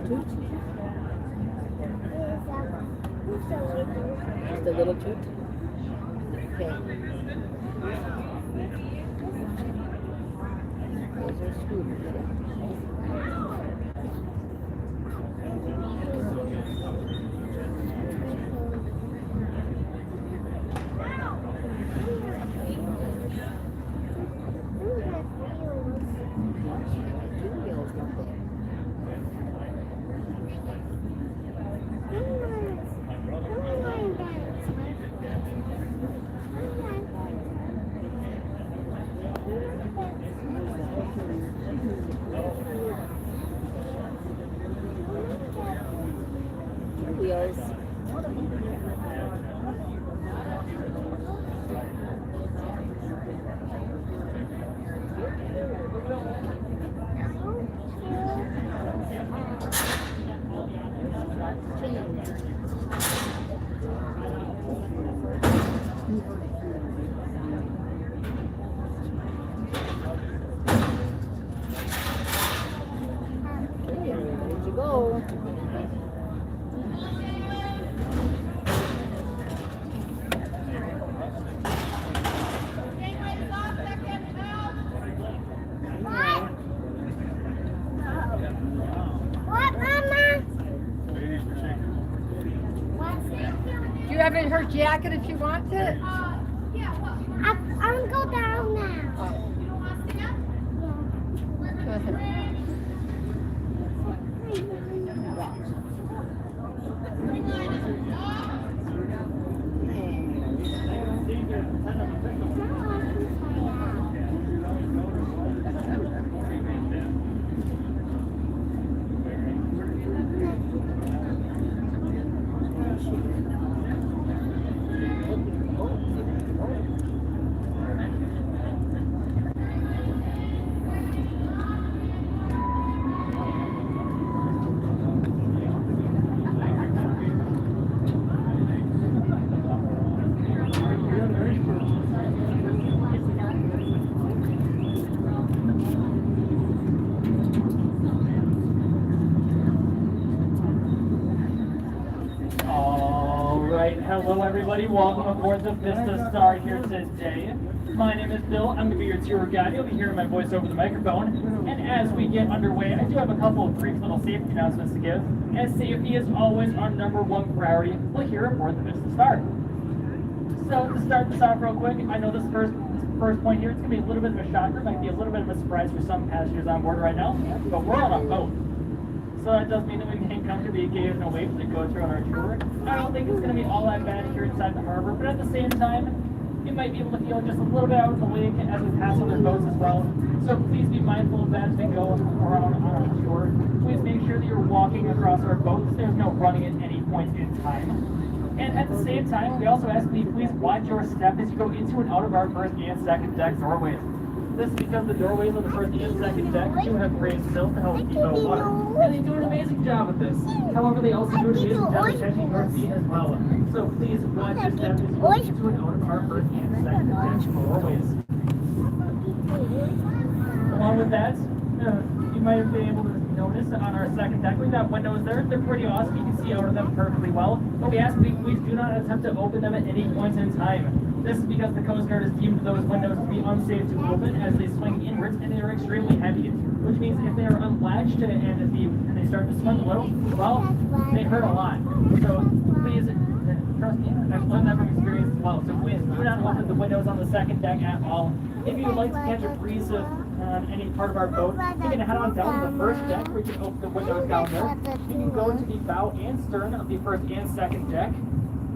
toot? Just a little toot? Okay. Those are scooters. Wheels. There you go. You have in her jacket if you want it. I'm gonna go down now. Go ahead. Hello everybody, welcome aboard the Vista Star here today. My name is Bill, I'm going to be your tour guide. You'll be hearing my voice over the microphone. And as we get underway, I do have a couple of brief little safety announcements to give. As safety is always our #1 priority, we're here aboard the Vista Star. So to start this off real quick, I know this first point here, it's going to be a little bit of a shocker, might be a little bit of a surprise for some passengers on board right now, but we're on a boat. So that does mean that we can comfortably engage in a wave to go throughout our tour. I don't think it's going to be all that bad here inside the harbor, but at the same time, you might be able to feel just a little bit out of the lake as we pass other boats as well. So please be mindful of that as we go around on our tour. Please make sure that you're walking across our boats. There's no running at any point in time. And at the same time, we also ask that you please watch your step as you go into and out of our first and second deck doorways. This is because the doorways on the first and second deck do have raised sills to help keep out water. And they do an amazing job with this. However, they also do an amazing job of catching your feet as well. So please watch your step as you go into and out of our first and second deck doorways. Along with that, you might have been able to notice on our second deck, we've got windows there. They're pretty awesome. You can see out of them perfectly well. But we ask that you please do not attempt to open them at any point in time. This is because the Coast Guard has deemed those windows to be unsafe to open as they swing inwards and they are extremely heavy, which means if they are unlatched and they start to swing a little, well, they hurt a lot. So please, trust me, I've learned that from experience as well. So please do not open the windows on the second deck at all. If you would like to catch a breeze of any part of our boat, you can head on down to the first deck where you can open the windows down there. You can go into the bow and stern of the first and second deck.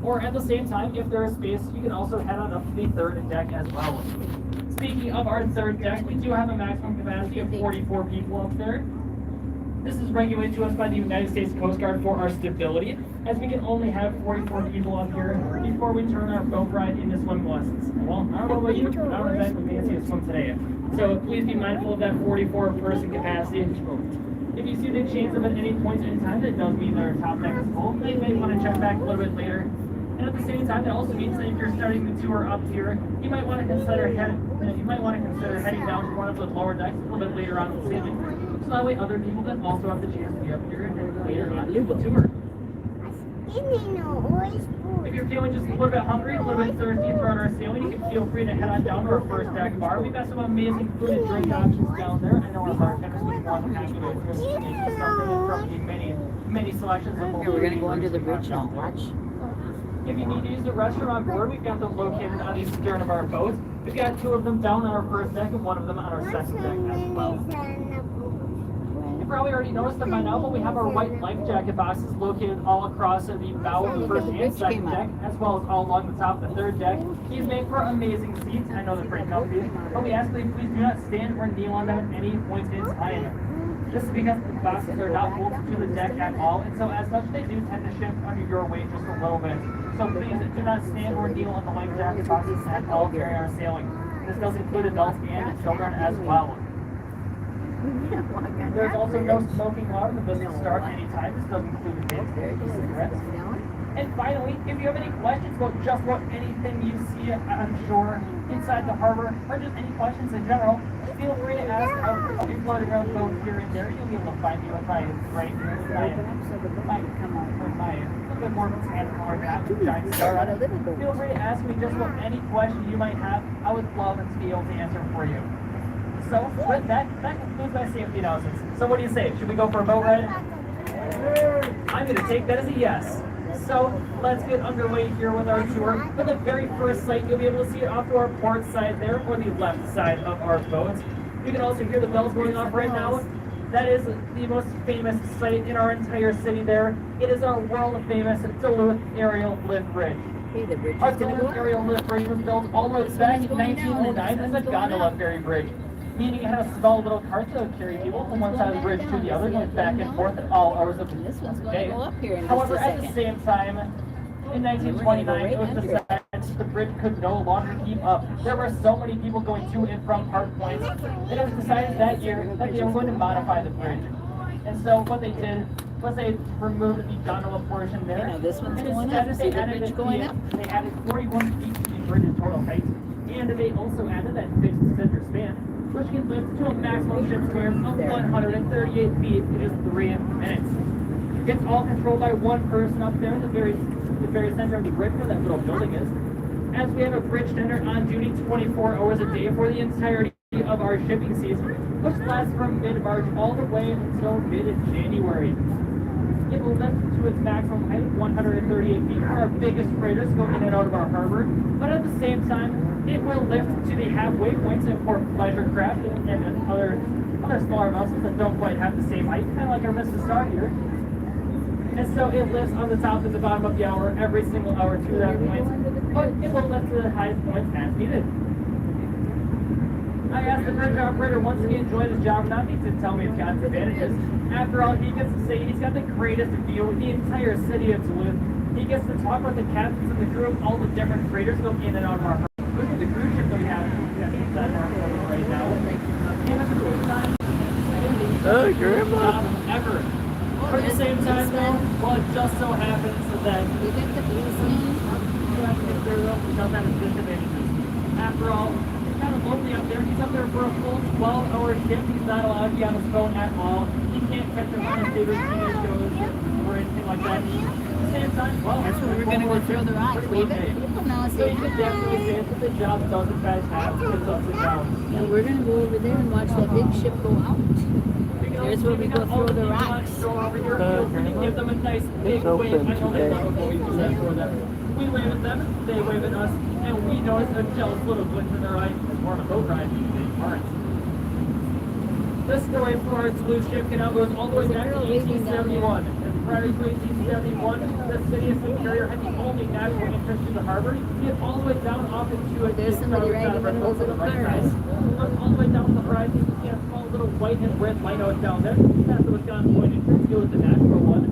Or at the same time, if there is space, you can also head on up to the third deck as well. Speaking of our third deck, we do have a maximum capacity of 44 people up there. This is regulated to us by the United States Coast Guard for our stability, as we can only have 44 people up here before we turn our boat ride into swim lessons. Well, I don't know about you, but I don't bet we may see a swim today. So please be mindful of that 44 person capacity. If you see the change of at any point in time, that does mean our top deck is full. You may want to check back a little bit later. And at the same time, that also means that if you're starting the tour up here, you might want to consider heading down to one of the lower decks a little bit later on in the season. So that way other people can also have the chance to be up here and leave the tour. always If you're feeling just a little bit hungry, a little bit thirsty throughout our sailing, you can feel free to head on down to our first deck bar. We've got some amazing food and drink options down there. I know our bartenders will be more than happy to assist you from the many selections of Here, we're gonna go under the bridge now. Watch. If you need to use the restroom on board, we've got them located on the stern of our boat. We've got 2 of them down on our first deck and 1 of them on our second deck as well. You probably already noticed them by now, but we have our white life jacket boxes located all across the bow of the first and second deck, as well as all along the top of the third deck. These make for amazing seats. I know they're pretty comfy, but we ask that you please do not stand or kneel on them at any point in time. This is because the boxes are not bolted to the deck at all, and so as such they do tend to shift under your weight just a little bit. So please do not stand or kneel on the life jacket boxes at all during our sailing. This does include adults and children as well. There's also no smoking allowed in the Vista Star at any time. This doesn't include vapes, cigarettes. And finally, if you have any questions about just about anything you see on shore, inside the harbor, or just any questions in general, feel free to ask. I'll be floating around both here and there. You'll be able to find me with my right here, my a bit more of a tan color hat with a giant star on it. Feel free to ask me just about any question you might have. I would love to be able to answer for you. So with that concludes my safety analysis. So what do you say? Should we go for a boat ride? I'm going to take that as a yes. So let's get underway here with our tour. For the very first sight, you'll be able to see it off to our port side there, or the left side of our boat. You can also hear the bells going off right now. That is the most famous sight in our entire city there. It is our world famous Duluth Aerial Lift Bridge. Hey, the bridge Our is gonna go Duluth up. Aerial Lift Bridge was built all the way back in 1909 as a gondola ferry bridge, meaning it had a small little cart that would carry people from one side of the bridge to the other, going back and forth at all hours of the This one's gonna day. go up here in just However, a at the second. same time, in 1929, it was decided the bridge could no longer keep up. There were so many people going to and from Park Point that it was decided that year that they were going to modify the bridge. And so what they did was they removed the gondola portion there. I know this one's and going instead up. they See the added bridge a- going up? They added 41 feet to the bridge's total height. And they also added that fixed center span, which can lift to a maximum ship square of 138 feet in just 3 minutes. It's all controlled by one person up there in the very center of the bridge where that little building is. As we have a bridge tender on duty 24 hours a day for the entirety of our shipping season, which lasts from mid-March all the way until mid-January. It will lift to its maximum height of 138 feet for our biggest freighters going in and out of our harbor, but at the same time, it will lift to the halfway points for pleasure craft and other smaller vessels that don't quite have the same height, kind of like our Vista Star here. And so it lifts on the top and the bottom of the hour every single hour to that point, but it will lift to the highest point as needed. I asked the bridge operator once he enjoyed his job or not. He did tell me it's got its advantages. After all, he gets to say he's got the greatest view of the entire city of Duluth. He gets to talk with the captains and the crew of all the different freighters going in and out of our harbor. Look at the cruise ship that we have inside our harbor right now. And at the same time, Oh, Grandma. job ever. But at the same time, though, well, it just so happens that You got the policeman. after all, it's kind of lonely up there. He's up there for a full 12-hour shift. He's not allowed to be on his phone at all. He can't catch him on his favorite TV shows or anything like that. At the same time, well, That's where we're gonna go throw the rocks. Wave at people now. So Say you can definitely say that the job does in fact have its ups and downs. now we're gonna go over there and watch that big ship go out. There's where we go throw the rocks. Give them a nice big wave. I know they love it when we do that for them. We wave at them, they wave at us, and we notice a jealous little glint in their eye. It's more of a boat ride. They aren't. This story for our Duluth ship canal goes all the way back to 1871. And prior to 1871, the city of Superior had the only natural entrance to the harbor. You get all the way down off into a There's somebody riding one of those little cars. Look all the way down the horizon, you see a small little white and red lighthouse down there. That's the Wisconsin Point entrance. It was the natural one.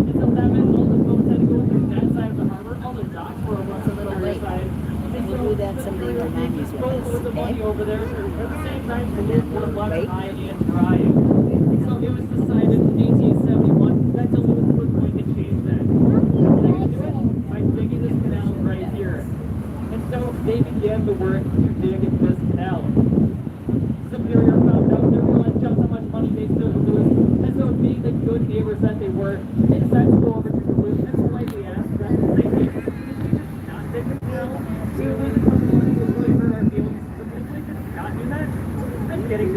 Until that meant all the boats had to go through that side of the harbor. All the docks were on the little other lake. side. We'll do that someday when Mammy's with us, With the money okay? over there. At the same time, the That would have left lake? high and dry. So it was decided in 1871 that Duluth was going to change that. And they could do it by digging this canal right here. And so they began the work to dig this canal. Superior found out they realized just how much money they still lose. And so being the good neighbors that they were, they decide to go over to Duluth and politely ask that they not take the canal, we would lose a ton of money, it would really hurt our feelings. So simply just not do that. I'm kidding,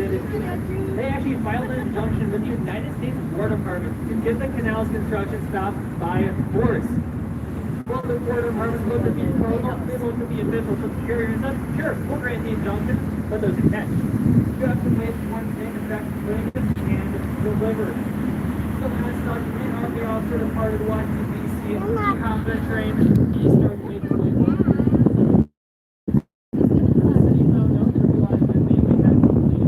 they actually filed an injunction with the United States War Department to get the canal's construction stopped by force. Well, the War Department looked at the proposal, they looked at the officials from the carrier and said, sure, we'll grant the injunction, but there's a catch. You have to wait one day to back to Lincoln and deliver. So last document, Army officer departed Washington, D.C. to hop the train. He started making